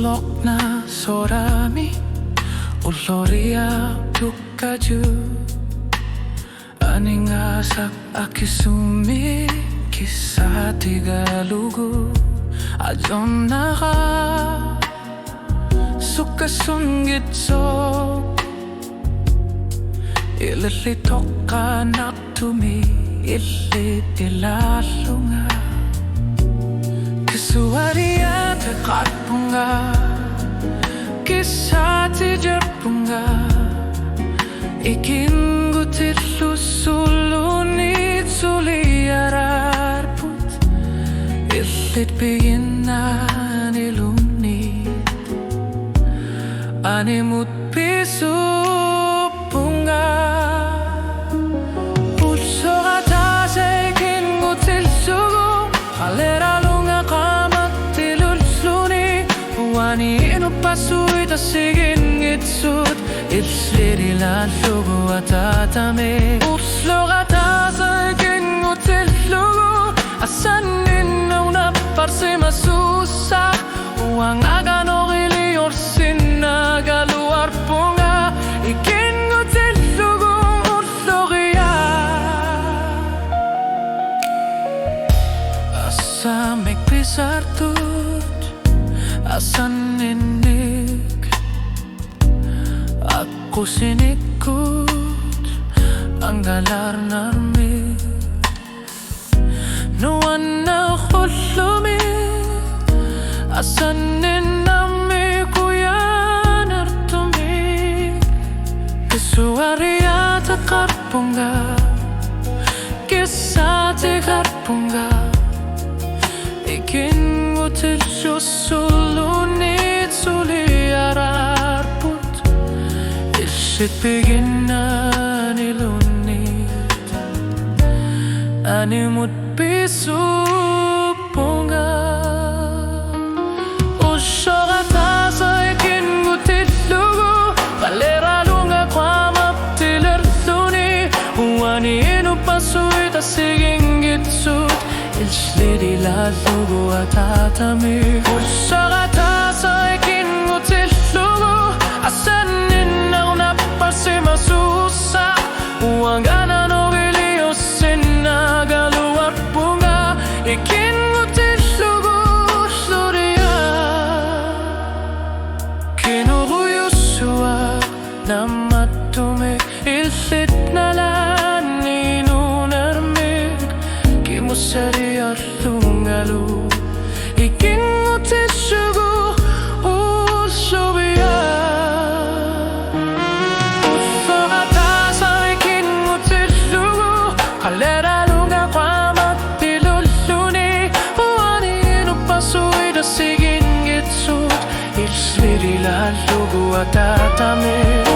Ulloq na sorami Ulloria tukaju Aningasak akisumi Kisah tiga lugu Ajon naka Suka sunggit sok Ililitok ka naktumi Ilitilalunga Kisuwaria tekatpunga Kisatijarpunga Ikinngutigaarput suliararput Illit biginan ilumnit Animut pisupunga Ulloq Ataaseq Ikinngutigaarput Aleralunga qamattilulsluni Wani inupasui tasigingitsut Illirilaallugu Ataaseq Ulloq Ataaseq Ikinngutigaarput Asanninnauna parsimasusa Uangaganoqili orsinnagaluarpunga Ikinngutigaarput Ulloqia Asamek pisartut Asanninnik Aku sinikut Anggalar narmik Nuan na khullumi Asanin nami kuyan artumi Kisuwaria tekarpunga Kisatigaarpunga Ikinngutigaarput suliararput Illit biginan ilunit Animut pisupunga Ulloq Ataaseq Ikinngutigaarput Aleralunga qamattilulsluni Wani inupasui tasigingitsut Illirilaallugu Ataaseq Ulloq Ataaseq Ikinngutigaarput Asanninnauna parsimasusa Uanggananoqili orsinnagaluarpunga Ikinngutigaarput Ulloqia Kinuquyussuaq nammattumik Illit nalaninunarmik Kimusariarlungalu Ikinngutigaarput Ulloqia Ulloq Ataaseq Ikinngutigaarput Aleralunga qamattilulsluni Wani inupasui tasigingitsut Illirilaallugu Ataaseq